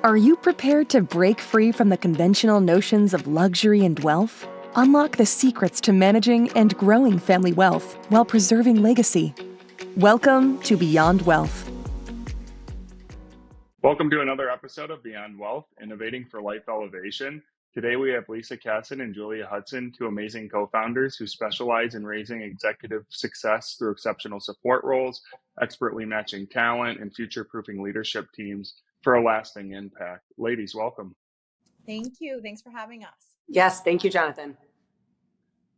Are you prepared to break free from the conventional notions of luxury and wealth? Unlock the secrets to managing and growing family wealth while preserving legacy. Welcome to Beyond Wealth. Welcome to another episode of Beyond Wealth, Innovating for Life Elevation. Today we have Lisa Casson and Julia Hudson, two amazing co-founders who specialize in raising executive success through exceptional support roles, expertly matching talent, and future-proofing leadership teams for a lasting impact. Ladies, welcome. Thank you. Thanks for having us. Yes, thank you, Jonathan.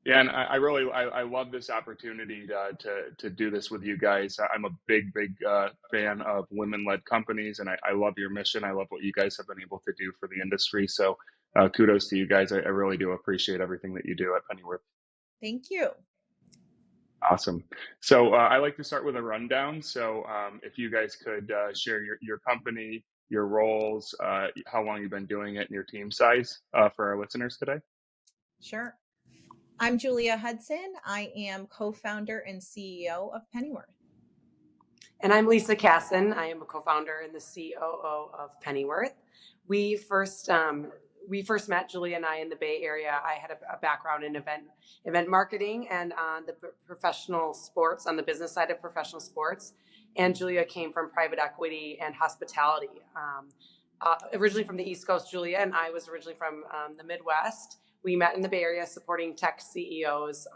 Yeah, and I love this opportunity to do this with you guys. I'm a big fan of women-led companies, and I love your mission. I love what you guys have been able to do for the industry. So kudos to you guys. I really do appreciate everything that you do at Pennyworth. Thank you. Awesome. So I like to start with a rundown. So if you guys could share your company, your roles, how long you've been doing it, and your team size for our listeners today. Sure. I'm Julia Hudson. I am co-founder and CEO of Pennyworth. And I'm Lisa Casson. I am a co-founder and the COO of Pennyworth. We first met, Julia and I, in the Bay Area. I had a background in event marketing and on the professional sports, on the business side of professional sports. And Julia came from private equity and hospitality. Originally from the East Coast, Julia and I was originally from the Midwest. We met in the Bay Area supporting tech CEOs,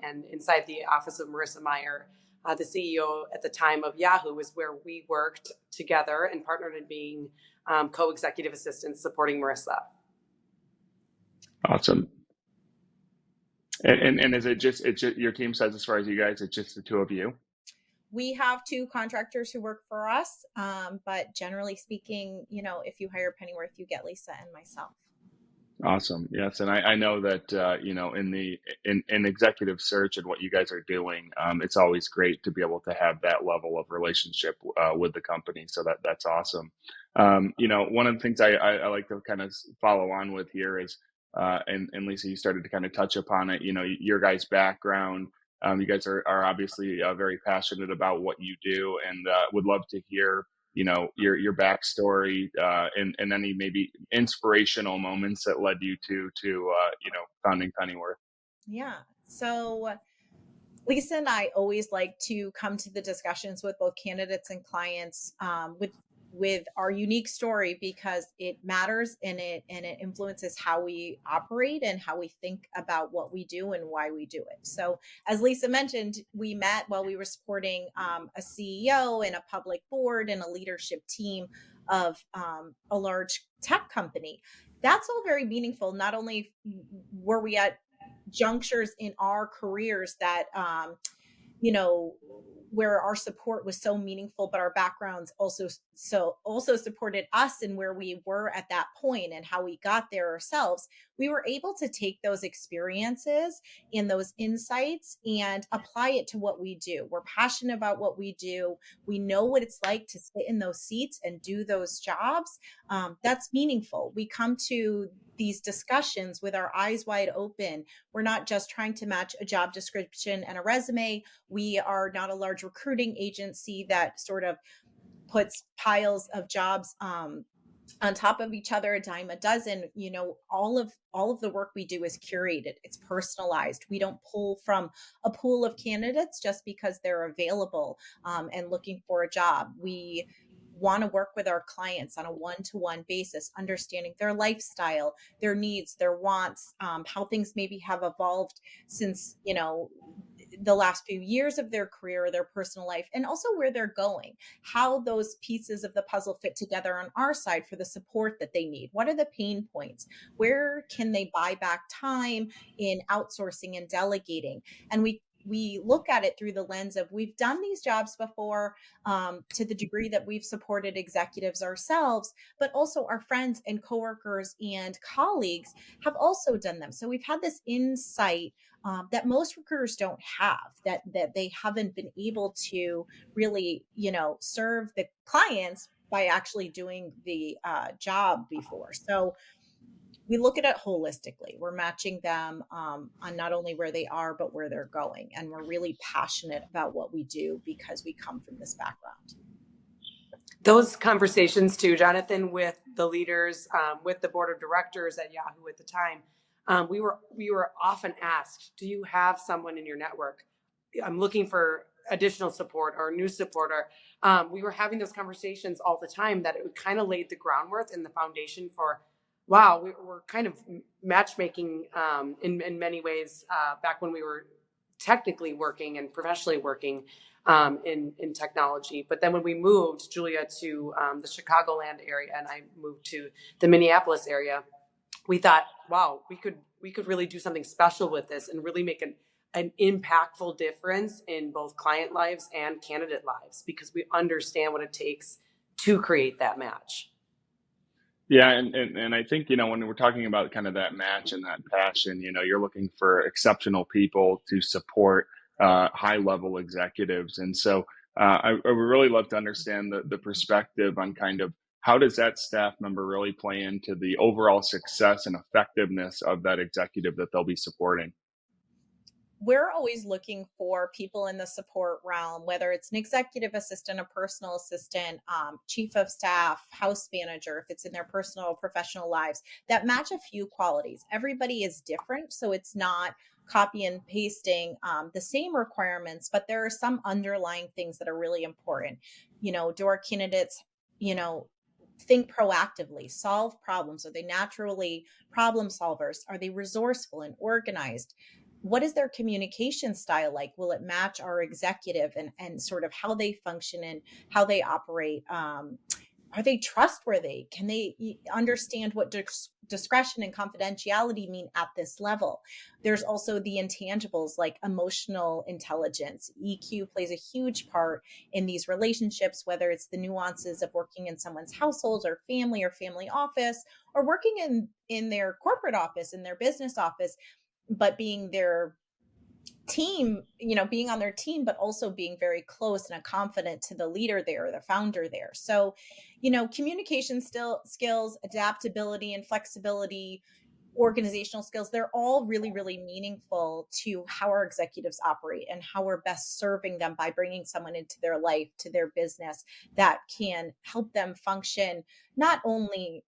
and inside the office of Marissa Meyer, the CEO at the time of Yahoo, is where we worked together and partnered in being co-executive assistants supporting Marissa. Awesome. And is it's just your team size as far as you guys? It's just the two of you. We have two contractors who work for us, but generally speaking, if you hire Pennyworth, you get Lisa and myself. Awesome. Yes. And I know that, in executive search and what you guys are doing, it's always great to be able to have that level of relationship with the company. So that's awesome. One of the things I like to kind of follow on with here is, and Lisa, you started to kind of touch upon it, your guys' background. You guys are obviously very passionate about what you do, and would love to hear your backstory and any maybe inspirational moments that led you to founding Pennyworth. Yeah. So Lisa and I always like to come to the discussions with both candidates and clients with our unique story, because it matters and it influences how we operate and how we think about what we do and why we do it. So as Lisa mentioned, we met while we were supporting a CEO and a public board and a leadership team of a large tech company. That's all very meaningful. Not only were we at junctures in our careers that where our support was so meaningful, but our backgrounds also supported us and where we were at that point and how we got there ourselves. We were able to take those experiences and those insights and apply it to what we do. We're passionate about what we do. We know what it's like to sit in those seats and do those jobs. That's meaningful. We come to these discussions with our eyes wide open. We're not just trying to match a job description and a resume. We are not a large recruiting agency that sort of puts piles of jobs on top of each other, a dime a dozen. All of the work we do is curated. It's personalized. We don't pull from a pool of candidates just because they're available and looking for a job. We want to work with our clients on a one-to-one basis, understanding their lifestyle, their needs, their wants, how things maybe have evolved since, the last few years of their career or their personal life, and also where they're going, how those pieces of the puzzle fit together on our side for the support that they need. What are the pain points? Where can they buy back time in outsourcing and delegating? And we look at it through the lens of, we've done these jobs before to the degree that we've supported executives ourselves, but also our friends and coworkers and colleagues have also done them. So we've had this insight that most recruiters don't have, that they haven't been able to really, serve the clients by actually doing the job before. So we look at it holistically. We're matching them on not only where they are, but where they're going. And we're really passionate about what we do because we come from this background. Those conversations too, Jonathan, with the leaders, with the board of directors at Yahoo at the time, we were often asked, do you have someone in your network? I'm looking for additional support or new support. Or we were having those conversations all the time, that it kind of laid the groundwork and the foundation for, wow, we're kind of matchmaking in many ways back when we were technically working and professionally working in technology. But then when we moved, Julia, to the Chicagoland area, and I moved to the Minneapolis area, we thought, wow, we could really do something special with this and really make an impactful difference in both client lives and candidate lives, because we understand what it takes to create that match. Yeah, and I think, when we're talking about kind of that match and that passion, you're looking for exceptional people to support high level executives. And so I would really love to understand the perspective on kind of how does that staff member really play into the overall success and effectiveness of that executive that they'll be supporting. We're always looking for people in the support realm, whether it's an executive assistant, a personal assistant, chief of staff, house manager, if it's in their personal or professional lives, that match a few qualities. Everybody is different, so it's not copy and pasting the same requirements, but there are some underlying things that are really important. Do our candidates, think proactively, solve problems? Are they naturally problem solvers? Are they resourceful and organized? What is their communication style like? Will it match our executive and sort of how they function and how they operate? Are they trustworthy? Can they understand what discretion and confidentiality mean at this level? There's also the intangibles like emotional intelligence. EQ plays a huge part in these relationships, whether it's the nuances of working in someone's household or family office, or working in their corporate office, in their business office, but being their team, being on their team, but also being very close and a confidant to the leader there, the founder there. So, communication skills, adaptability and flexibility, organizational skills, they're all really, really meaningful to how our executives operate and how we're best serving them by bringing someone into their life, to their business, that can help them function not only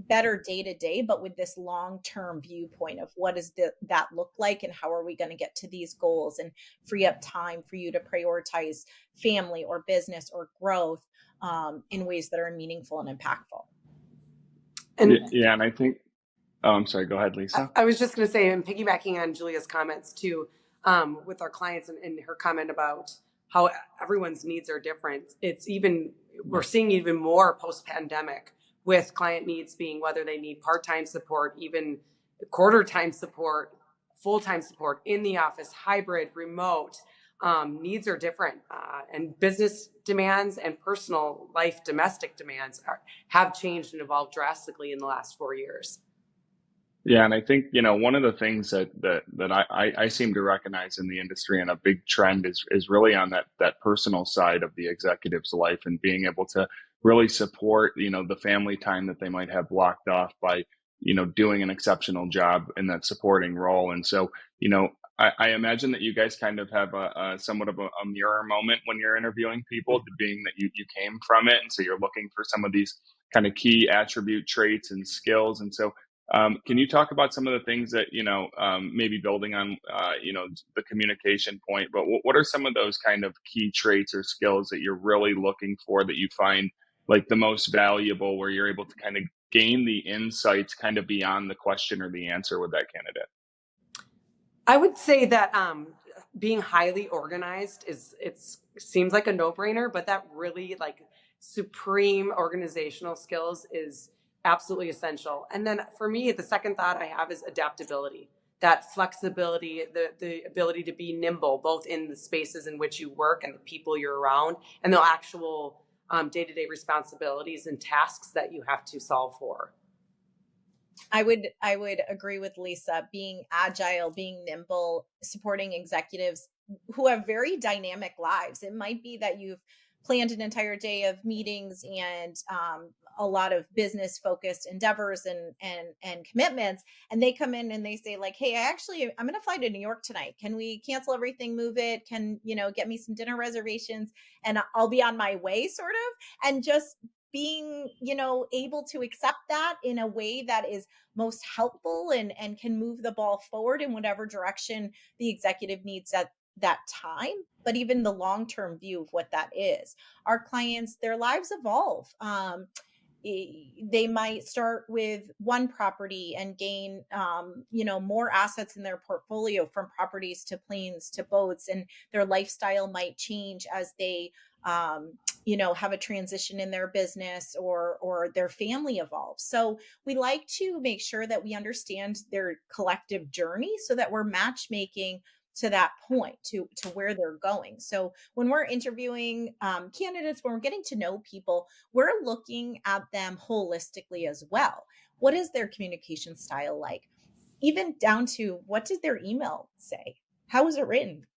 better day to day, but with this long-term viewpoint of what does that look like and how are we going to get to these goals and free up time for you to prioritize family or business or growth in ways that are meaningful and impactful. And I think, I'm sorry, go ahead, Lisa. I was just going to say, and piggybacking on Julia's comments too, with our clients and her comment about how everyone's needs are different. We're seeing even more post-pandemic, with client needs being whether they need part-time support, even quarter-time support, full-time support, in the office, hybrid, remote. Needs are different, and business demands and personal life domestic demands have changed and evolved drastically in the last 4 years. Yeah, and I think, one of the things that I seem to recognize in the industry, and a big trend is really on that personal side of the executive's life, and being able to really support, the family time that they might have blocked off by, doing an exceptional job in that supporting role. And so, I imagine that you guys kind of have a somewhat of a mirror moment when you're interviewing people, being that you came from it. And so you're looking for some of these kind of key attribute traits and skills. And so can you talk about some of the things that, maybe building on, the communication point, but what are some of those kind of key traits or skills that you're really looking for, that you find like the most valuable, where you're able to kind of gain the insights kind of beyond the question or the answer with that candidate? I would say that being highly organized seems like a no-brainer, but that really, like, supreme organizational skills is absolutely essential. And then for me, the second thought I have is adaptability, that flexibility, the ability to be nimble, both in the spaces in which you work and the people you're around, and the actual day-to-day responsibilities and tasks that you have to solve for. I would agree with Lisa. Being agile, being nimble, supporting executives who have very dynamic lives. It might be that you've planned an entire day of meetings and a lot of business focused endeavors and commitments, and they come in and they say like, hey, I'm going to fly to New York tonight, can we cancel everything, move it, can get me some dinner reservations, and I'll be on my way, sort of. And just being able to accept that in a way that is most helpful and can move the ball forward in whatever direction the executive needs at that time, but even the long-term view of what that is. Our clients, their lives evolve. They might start with one property and gain more assets in their portfolio, from properties to planes to boats, and their lifestyle might change as they have a transition in their business, or their family evolves. So we like to make sure that we understand their collective journey so that we're matchmaking to that point, to where they're going. So when we're interviewing candidates, when we're getting to know people, we're looking at them holistically as well. What is their communication style like? Even down to, what did their email say? How was it written?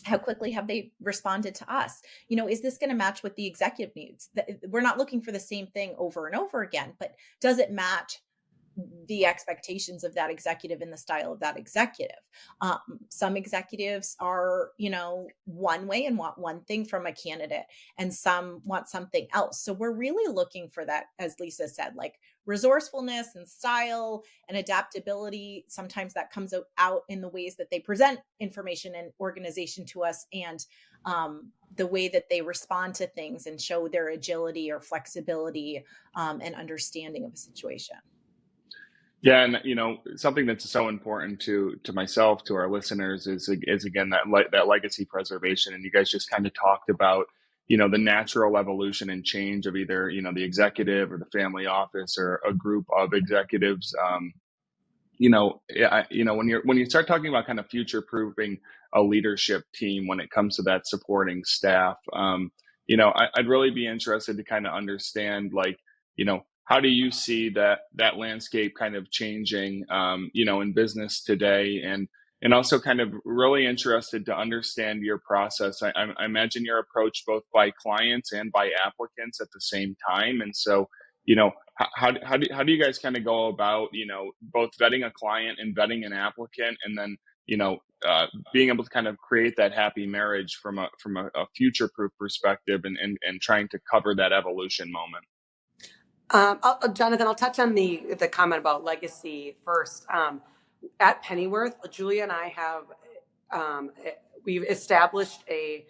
How quickly have they responded to us? Is this going to match what the executive needs? We're not looking for the same thing over and over again, but does it match the expectations of that executive and the style of that executive? Some executives are, one way and want one thing from a candidate, and some want something else. So we're really looking for that, as Lisa said, like resourcefulness and style and adaptability. Sometimes that comes out in the ways that they present information and organization to us, and the way that they respond to things and show their agility or flexibility and understanding of a situation. Yeah, and something that's so important to myself, to our listeners, is again that legacy preservation. And you guys just kind of talked about the natural evolution and change of either the executive or the family office or a group of executives. When you start talking about kind of future proofing a leadership team when it comes to that supporting staff, I'd really be interested to kind of understand, like, how do you see that landscape kind of changing, in business today, and also kind of really interested to understand your process. I imagine you're approached both by clients and by applicants at the same time, and so how do you guys kind of go about both vetting a client and vetting an applicant, and then being able to kind of create that happy marriage from a future proof perspective, and trying to cover that evolution moment? Jonathan, I'll touch on the comment about legacy first. At Pennyworth, Julia and I have we've established a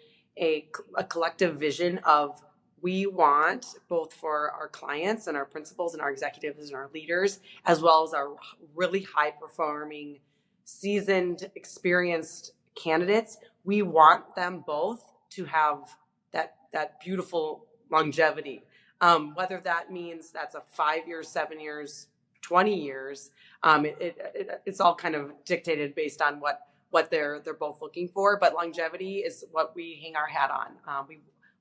collective vision of, we want, both for our clients and our principals and our executives and our leaders, as well as our really high performing, seasoned, experienced candidates, we want them both to have that beautiful longevity. Whether that means that's a 5 years, 7 years, 20 years, it's all kind of dictated based on what they're both looking for. But longevity is what we hang our hat on.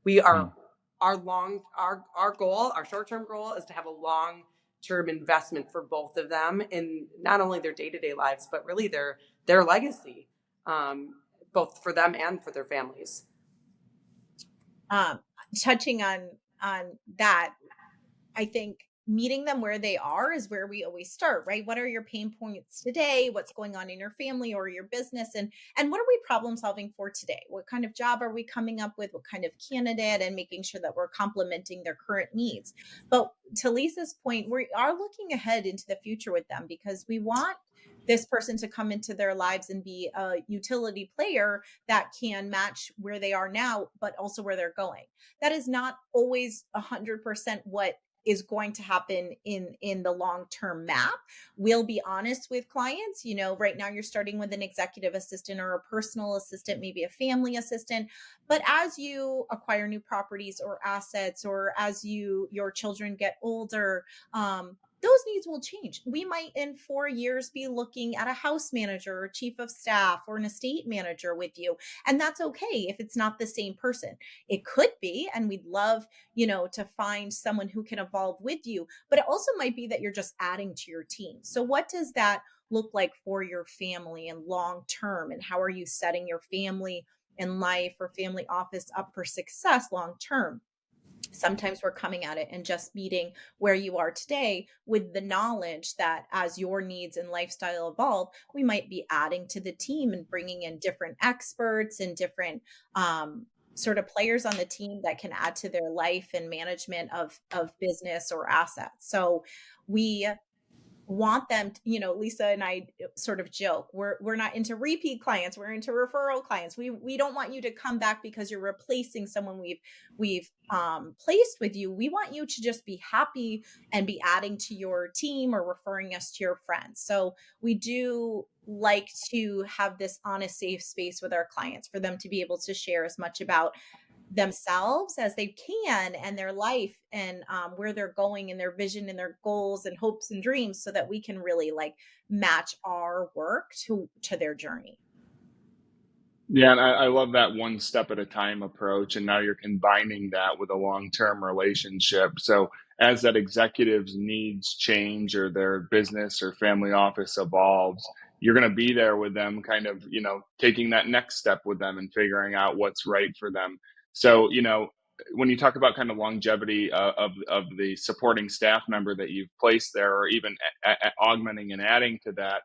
We are our goal, our short-term goal, is to have a long-term investment for both of them in not only their day-to-day lives, but really their legacy, both for them and for their families. Touching on that, I think meeting them where they are is where we always start, right? What are your pain points today? What's going on in your family or your business? And what are we problem solving for today? What kind of job are we coming up with? What kind of candidate? And making sure that we're complementing their current needs. But to Lisa's point, we are looking ahead into the future with them, because we want this person to come into their lives and be a utility player that can match where they are now, but also where they're going. That is not always 100% what is going to happen in the long-term map. We'll be honest with clients. Right now you're starting with an executive assistant or a personal assistant, maybe a family assistant. But as you acquire new properties or assets, or as your children get older, those needs will change. We might in 4 years be looking at a house manager or chief of staff or an estate manager with you. And that's okay if it's not the same person. It could be, and we'd love, to find someone who can evolve with you, but it also might be that you're just adding to your team. So what does that look like for your family and long term? And how are you setting your family in life or family office up for success long term. Sometimes we're coming at it and just meeting where you are today with the knowledge that as your needs and lifestyle evolve, we might be adding to the team and bringing in different experts and different sort of players on the team that can add to their life and management of business or assets. So we want them to, Lisa and I sort of joke, we're not into repeat clients, we're into referral clients. We don't want you to come back because you're replacing someone we've placed with you. We want you to just be happy and be adding to your team or referring us to your friends. So we do like to have this honest, safe space with our clients for them to be able to share as much about themselves as they can and their life and where they're going and their vision and their goals and hopes and dreams, so that we can really like match our work to their journey. Yeah, and I love that one step at a time approach. And now you're combining that with a long-term relationship. So as that executive's needs change or their business or family office evolves, you're going to be there with them, kind of, taking that next step with them and figuring out what's right for them. So, when you talk about kind of longevity of the supporting staff member that you've placed there, or even augmenting and adding to that,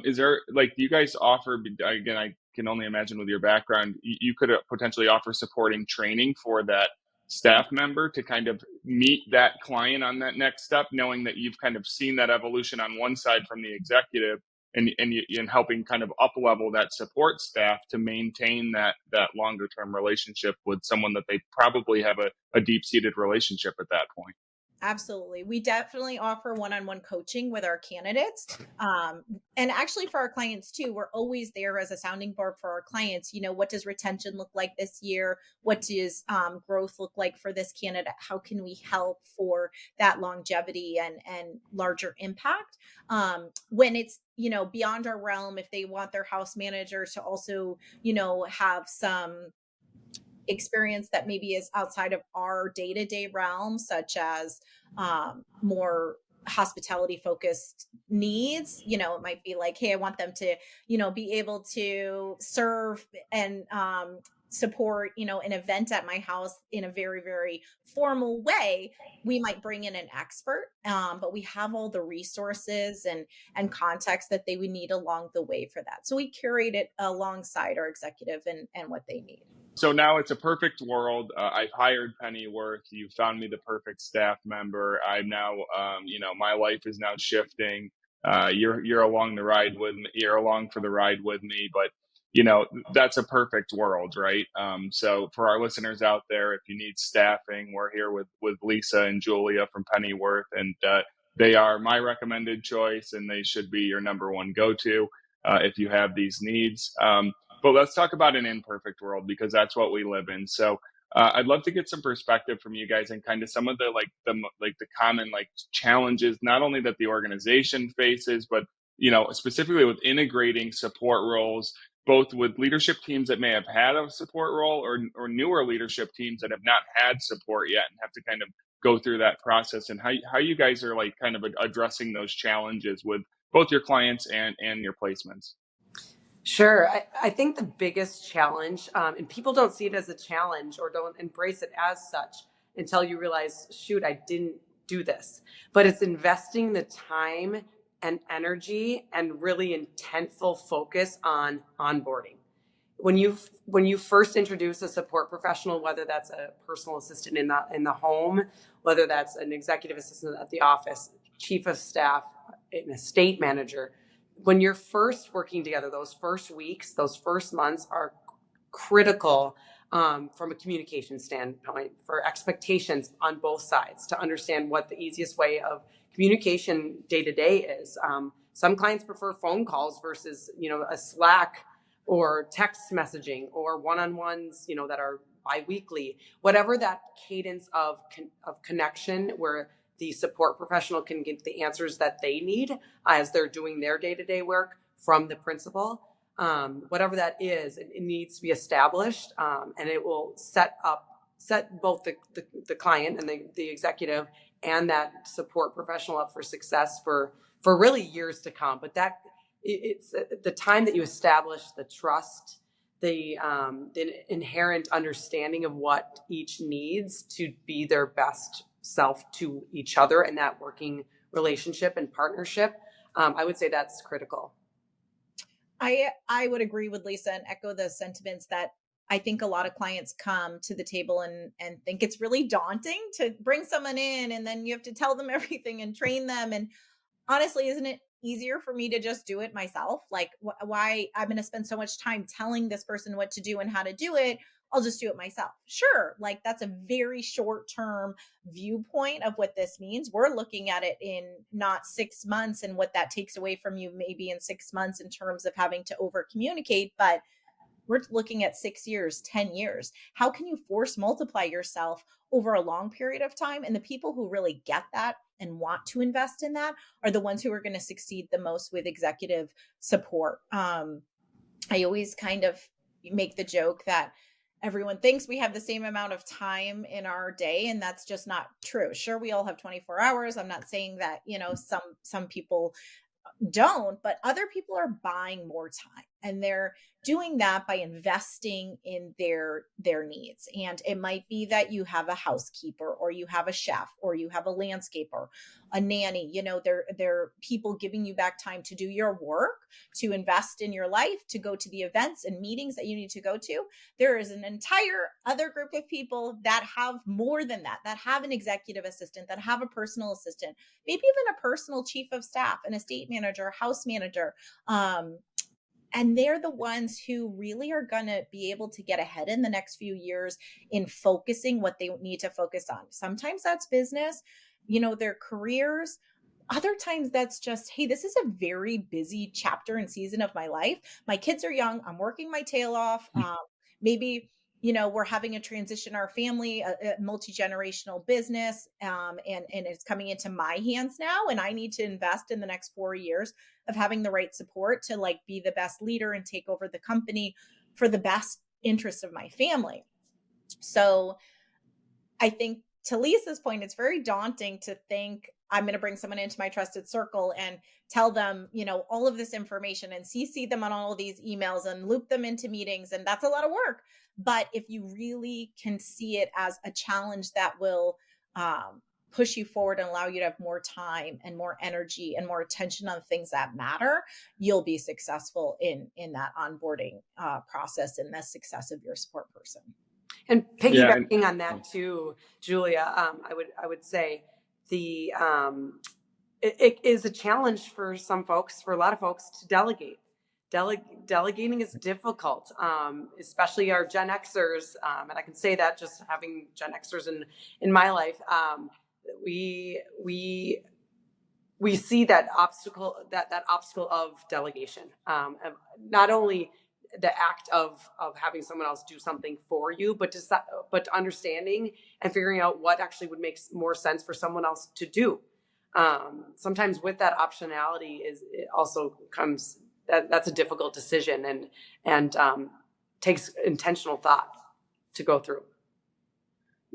is there, like, do you guys offer, again, I can only imagine with your background, you could potentially offer supporting training for that staff member to kind of meet that client on that next step, knowing that you've kind of seen that evolution on one side from the executive, and helping kind of up level that support staff to maintain that longer term relationship with someone that they probably have a deep seated relationship at that point. Absolutely. We definitely offer one-on-one coaching with our candidates. And actually for our clients too, we're always there as a sounding board for our clients. What does retention look like this year? What does growth look like for this candidate? How can we help for that longevity and larger impact? When it's, beyond our realm, if they want their house manager to also, have some experience that maybe is outside of our day-to-day realm, such as more hospitality focused needs. It might be like, hey, I want them to, be able to serve and support, an event at my house in a very, very formal way. We might bring in an expert, but we have all the resources and context that they would need along the way for that. So we curate it alongside our executive and what they need. So now it's a perfect world. I've hired Pennyworth. You found me the perfect staff member. I'm now, my life is now shifting. You're along the ride with me. You're along for the ride with me. But that's a perfect world, right? So for our listeners out there, if you need staffing, we're here with Lisa and Julia from Pennyworth, and they are my recommended choice, and they should be your number one go-to if you have these needs. But let's talk about an imperfect world, because that's what we live in. So I'd love to get some perspective from you guys and kind of some of the common challenges, not only that the organization faces, but specifically with integrating support roles, both with leadership teams that may have had a support role, or newer leadership teams that have not had support yet and have to kind of go through that process, and how you guys are kind of addressing those challenges with both your clients and your placements. Sure. I think the biggest challenge, and people don't see it as a challenge or don't embrace it as such until you realize, shoot, I didn't do this. But it's investing the time and energy and really intentful focus on onboarding. When you first introduce a support professional, whether that's a personal assistant in the home, whether that's an executive assistant at the office, chief of staff, an estate manager, when you're first working together, those first weeks, those first months are critical from a communication standpoint, for expectations on both sides, to understand what the easiest way of communication day to day is. Some clients prefer phone calls versus, a Slack or text messaging or one-on-ones, that are biweekly, whatever that cadence of connection where the support professional can get the answers that they need as they're doing their day-to-day work from the principal. Whatever that is, it needs to be established, and it will set both the client and the executive and that support professional up for success for really years to come. But it's the time that you establish the trust, the inherent understanding of what each needs to be their best self to each other in that working relationship and partnership. I would say that's critical. I would agree with Lisa and echo the sentiments that I think a lot of clients come to the table and think it's really daunting to bring someone in, and then you have to tell them everything and train them. And honestly, isn't it easier for me to just do it myself? Like, why I'm going to spend so much time telling this person what to do and how to do it? I'll just do it myself. Sure. Like, that's a very short term viewpoint of what this means. We're looking at it in not 6 months and what that takes away from you, maybe in 6 months in terms of having to over communicate, but we're looking at 6 years, 10 years. How can you force multiply yourself over a long period of time? And the people who really get that and want to invest in that are the ones who are going to succeed the most with executive support. I always kind of make the joke that everyone thinks we have the same amount of time in our day, and that's just not true. Sure, we all have 24 hours. I'm not saying that, some people don't, but other people are buying more time, and they're doing that by investing in their needs. And it might be that you have a housekeeper, or you have a chef, or you have a landscaper, a nanny. They're people giving you back time to do your work, to invest in your life, to go to the events and meetings that you need to go to. There is an entire other group of people that have more than that have an executive assistant, that have a personal assistant, maybe even a personal chief of staff, an estate manager, house manager. And they're the ones who really are going to be able to get ahead in the next few years in focusing what they need to focus on. Sometimes that's business, their careers. Other times that's just, hey, this is a very busy chapter and season of my life. My kids are young. I'm working my tail off. Maybe we're having a transition in our family, a multi-generational business, and it's coming into my hands now, and I need to invest in the next 4 years of having the right support to be the best leader and take over the company for the best interest of my family. So I think, to Lisa's point, it's very daunting to think I'm going to bring someone into my trusted circle and tell them, all of this information and CC them on all of these emails and loop them into meetings. And that's a lot of work. But if you really can see it as a challenge that will push you forward and allow you to have more time and more energy and more attention on things that matter, you'll be successful in that onboarding process and the success of your support person. And piggybacking on that too, Julia, I would say it is a challenge for some folks, for a lot of folks, to delegate. Delegating is difficult, especially our Gen Xers, and I can say that just having Gen Xers in my life. We see that obstacle of delegation, not only the act of having someone else do something for you, but understanding and figuring out what actually would make more sense for someone else to do. Sometimes with that optionality it also comes that's a difficult decision and takes intentional thought to go through.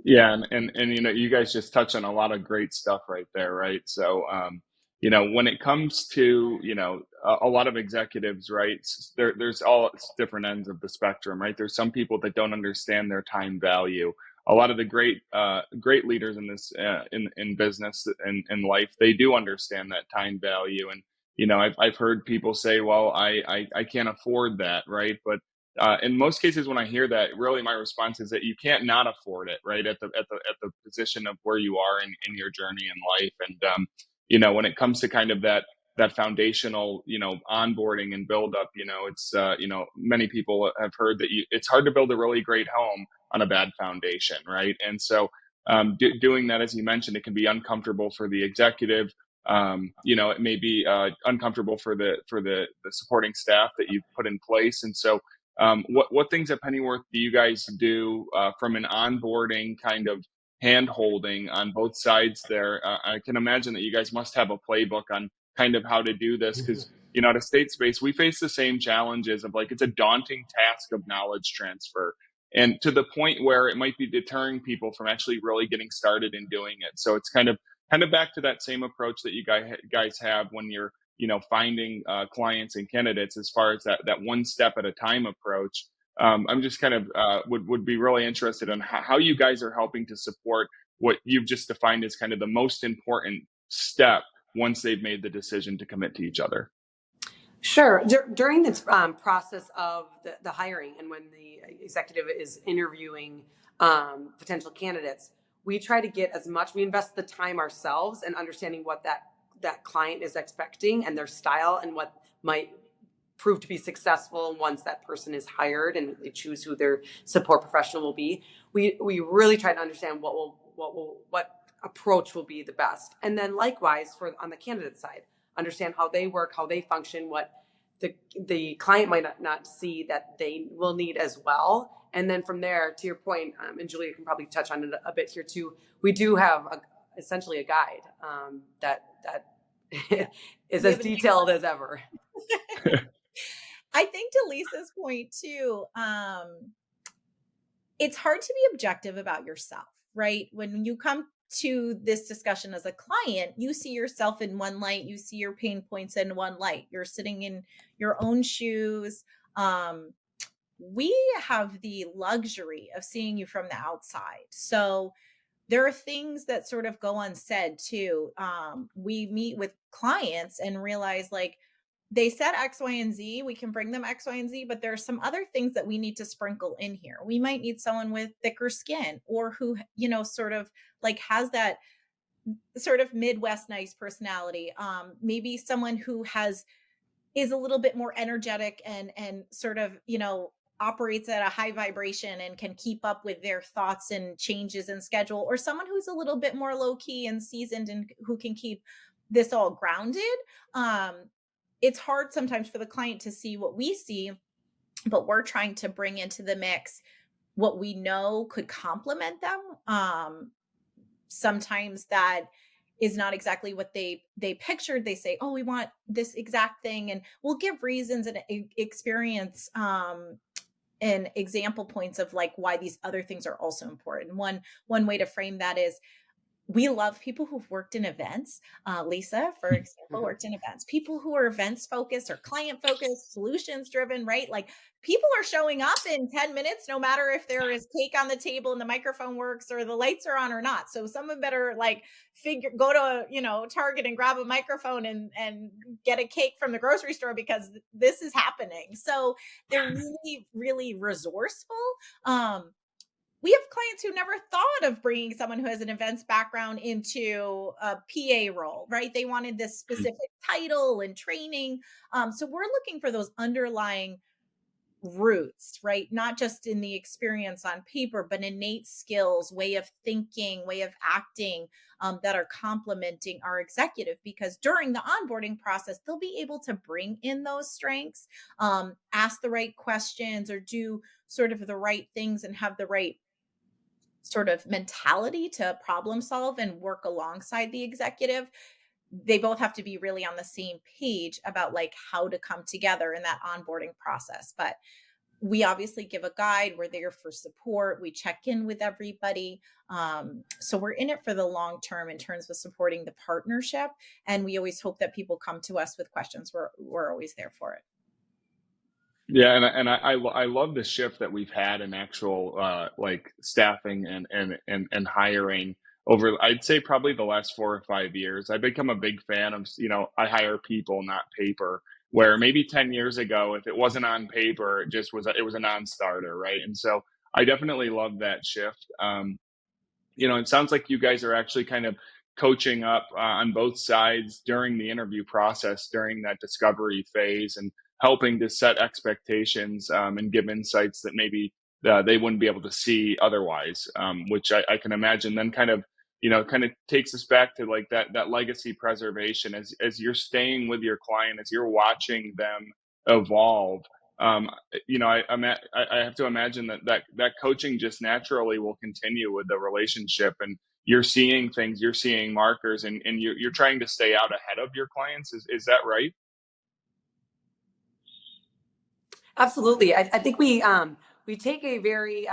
Yeah, and you guys just touched on a lot of great stuff right there, right? So when it comes to a lot of executives, right, there's all different ends of the spectrum, right? There's some people that don't understand their time value. A lot of the great leaders in this in business and in life, they do understand that time value. And I've heard people say, well, I can't afford that, right? But in most cases, when I hear that, really my response is that you can't not afford it, right? At the position of where you are in your journey in life. And when it comes to kind of that foundational, onboarding and build up, it's many people have heard that it's hard to build a really great home on a bad foundation, right? And so doing that, as you mentioned, it can be uncomfortable for the executive. It may be uncomfortable for the supporting staff that you've put in place. And so what things at Pennyworth do you guys do from an onboarding kind of hand holding on both sides there? I can imagine that you guys must have a playbook on kind of how to do this, because at Estate Space, we face the same challenges of it's a daunting task of knowledge transfer, and to the point where it might be deterring people from actually really getting started in doing it. So it's kind of back to that same approach that you guys have when you're finding clients and candidates, as far as that one step at a time approach. I'm just kind of would be really interested in how you guys are helping to support what you've just defined as kind of the most important step once they've made the decision to commit to each other. Sure. During the process of the hiring and when the executive is interviewing potential candidates, we try to get as much, we invest the time ourselves in understanding what that client is expecting and their style and what might prove to be successful once that person is hired and they choose who their support professional will be. We really try to understand what approach will be the best. And then likewise on the candidate side, understand how they work, how they function, what the client might not see that they will need as well. And then from there, to your point, and Julia can probably touch on it a bit here too, we do have essentially a guide that is as detailed as ever. I think to Lisa's point too, it's hard to be objective about yourself, right? When you come to this discussion as a client, you see yourself in one light, you see your pain points in one light. You're sitting in your own shoes. We have the luxury of seeing you from the outside. So there are things that sort of go unsaid too. We meet with clients and realize like, they said X, Y, and Z. We can bring them X, Y, and Z, but there are some other things that we need to sprinkle in here. We might need someone with thicker skin or who, sort of like has that sort of Midwest nice personality. Maybe someone who is a little bit more energetic and sort of, operates at a high vibration and can keep up with their thoughts and changes in schedule, or someone who's a little bit more low key and seasoned and who can keep this all grounded. It's hard sometimes for the client to see what we see, but we're trying to bring into the mix what we know could complement them. Sometimes that is not exactly what they pictured. They say, oh, we want this exact thing. And we'll give reasons and experience and example points of like why these other things are also important. One way to frame that is, we love people who've worked in events. Lisa, for example, worked in events. People who are events focused or client focused, solutions driven, right? Like people are showing up in 10 minutes, no matter if there is cake on the table and the microphone works or the lights are on or not. So someone better like go to, Target and grab a microphone and get a cake from the grocery store because this is happening. So they're really, really resourceful. We have clients who never thought of bringing someone who has an events background into a PA role, right? They wanted this specific title and training. So we're looking for those underlying roots, right? Not just in the experience on paper, but innate skills, way of thinking, way of acting that are complementing our executive, because during the onboarding process, they'll be able to bring in those strengths, ask the right questions or do sort of the right things and have the right sort of mentality to problem solve and work alongside the executive. They both have to be really on the same page about like how to come together in that onboarding process. But we obviously give a guide. We're there for support. We check in with everybody. So we're in it for the long term in terms of supporting the partnership. And we always hope that people come to us with questions. We're always there for it. Yeah, and I love the shift that we've had in actual like staffing and hiring over, I'd say probably the last 4 or 5 years. I've become a big fan of, I hire people, not paper. Where maybe 10 years ago, if it wasn't on paper, it was a non-starter, right? And so I definitely love that shift. It sounds like you guys are actually kind of coaching up on both sides during the interview process, during that discovery phase, and helping to set expectations and give insights that maybe they wouldn't be able to see otherwise, which I can imagine then kind of takes us back to like that legacy preservation as you're staying with your client, as you're watching them evolve. I have to imagine that coaching just naturally will continue with the relationship, and you're seeing things, you're seeing markers, and you're trying to stay out ahead of your clients. Is that right? Absolutely. I think we take a very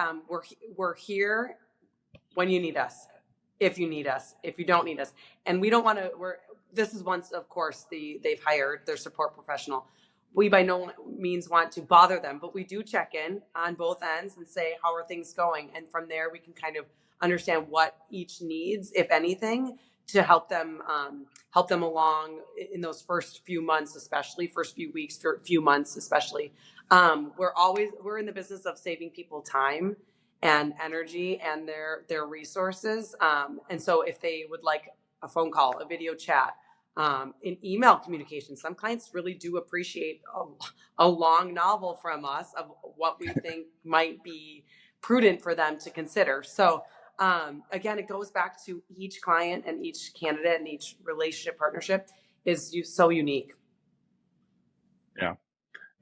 we're here when you need us, if you need us, if you don't need us, and we don't want to. This is once, of course, they've hired their support professional. we by no means want to bother them, but we do check in on both ends and say, how are things going? And from there, we can kind of understand what each needs, if anything, to help them along in those first few months, especially first few weeks, few months, especially. We're in the business of saving people time and energy and their resources. And so if they would like a phone call, a video chat, in email communication, some clients really do appreciate a long novel from us of what we think might be prudent for them to consider. So again, it goes back to each client and each candidate and each relationship partnership is so unique. Yeah.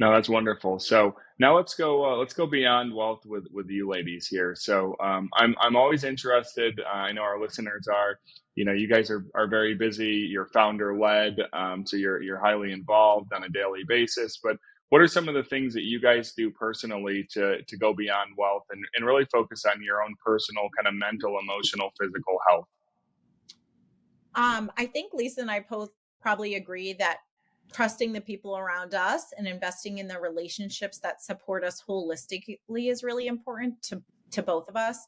No, that's wonderful. So now let's go beyond wealth with you ladies here. So I'm always interested. I know our listeners are. You guys are very busy. You're founder led, so you're highly involved on a daily basis. But what are some of the things that you guys do personally to go beyond wealth and really focus on your own personal kind of mental, emotional, physical health? I think Lisa and I both probably agree that trusting the people around us and investing in the relationships that support us holistically is really important to both of us.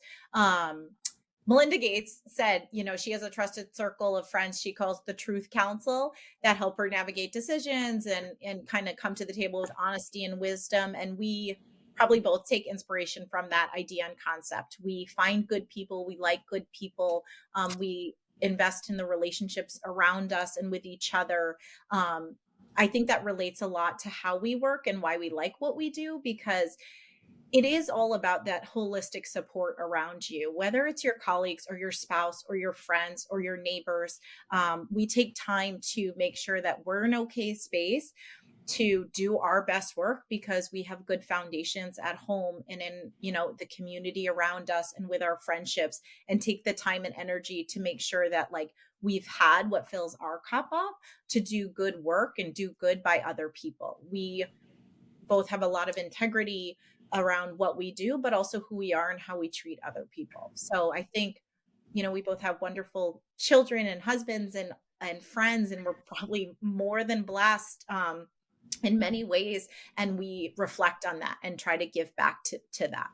Melinda Gates said, she has a trusted circle of friends she calls the Truth Council that help her navigate decisions and kind of come to the table with honesty and wisdom. And we probably both take inspiration from that idea and concept. We find good people. We like good people. We invest in the relationships around us and with each other. I think that relates a lot to how we work and why we like what we do, because it is all about that holistic support around you, whether it's your colleagues or your spouse or your friends or your neighbors. We take time to make sure that we're in okay space to do our best work because we have good foundations at home and in, the community around us and with our friendships, and take the time and energy to make sure that we've had what fills our cup up to do good work and do good by other people. We both have a lot of integrity around what we do, but also who we are and how we treat other people. So I think, we both have wonderful children and husbands and friends, and we're probably more than blessed in many ways. And we reflect on that and try to give back to that.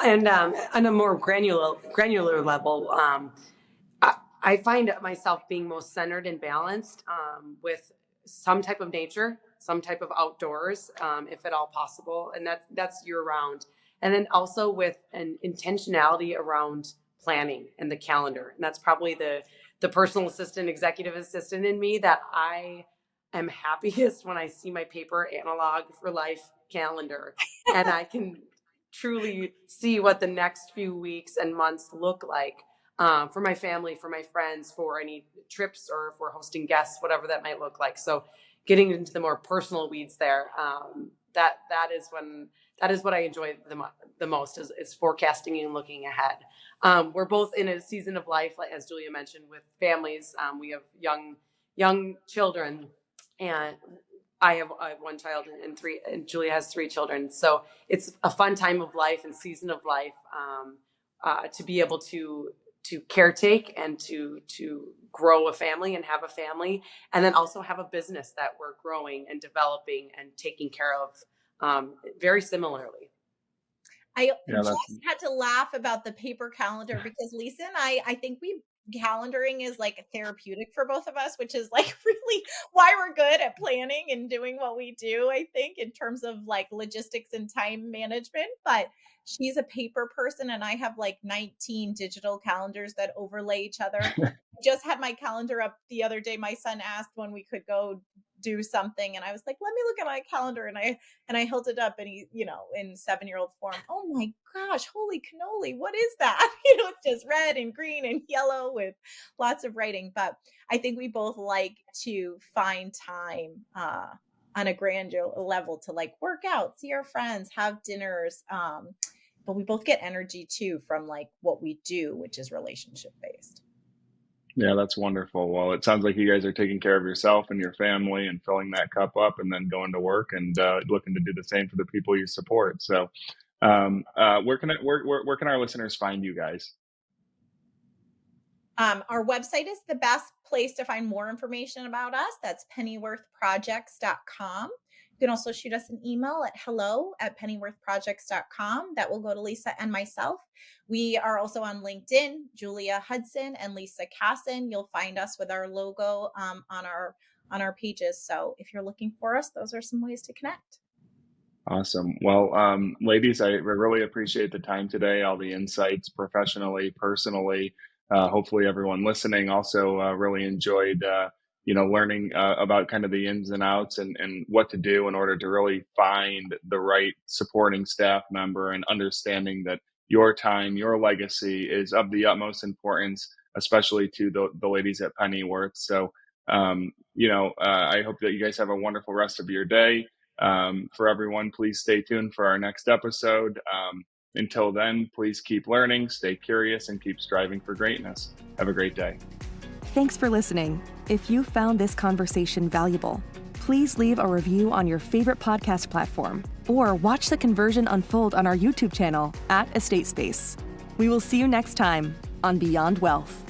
And on a more granular level, I find myself being most centered and balanced with some type of nature, some type of outdoors, if at all possible. And that's year round. And then also with an intentionality around planning and the calendar. And that's probably the personal assistant, executive assistant in me that I am happiest when I see my paper analog for life calendar and I can truly see what the next few weeks and months look like for my family, for my friends, for any trips or for hosting guests, whatever that might look like. So getting into the more personal weeds there, that is what I enjoy the most is forecasting and looking ahead. We're both in a season of life, like as Julia mentioned, with families. We have young children, and I have one child and Julia has 3 children. So it's a fun time of life and season of life to be able to caretake and to grow a family and have a family, and then also have a business that we're growing and developing and taking care of very similarly. I just had to laugh about the paper calendar because Lisa and I think calendaring is therapeutic for both of us, which is really why we're good at planning and doing what we do, I think, in terms of logistics and time management. But she's a paper person and I have 19 digital calendars that overlay each other. I just had my calendar up the other day. My son asked when we could go do something and I was like, let me look at my calendar, and I held it up and he, in 7-year-old form, oh my gosh, holy cannoli, what is that? It's just red and green and yellow with lots of writing. But I think we both like to find time on a granular level to work out, see our friends, have dinners. But we both get energy too from what we do, which is relationship based. Yeah, that's wonderful. Well, it sounds like you guys are taking care of yourself and your family and filling that cup up and then going to work and looking to do the same for the people you support. So where can our listeners find you guys? Our website is the best place to find more information about us. That's pennyworthprojects.com. You can also shoot us an email at hello@pennyworthprojects.com. That will go to Lisa and myself. We are also on LinkedIn, Julia Hudson and Lisa Casson. You'll find us with our logo on our pages. So if you're looking for us, those are some ways to connect. Awesome. Well, ladies, I really appreciate the time today, all the insights professionally, personally. Hopefully everyone listening also really enjoyed, learning about kind of the ins and outs and what to do in order to really find the right supporting staff member, and understanding that your time, your legacy is of the utmost importance, especially to the ladies at Pennyworth. So, I hope that you guys have a wonderful rest of your day. For everyone, please stay tuned for our next episode. Until then, please keep learning, stay curious, and keep striving for greatness. Have a great day. Thanks for listening. If you found this conversation valuable, please leave a review on your favorite podcast platform or watch the conversion unfold on our YouTube channel @EstateSpace. We will see you next time on Beyond Wealth.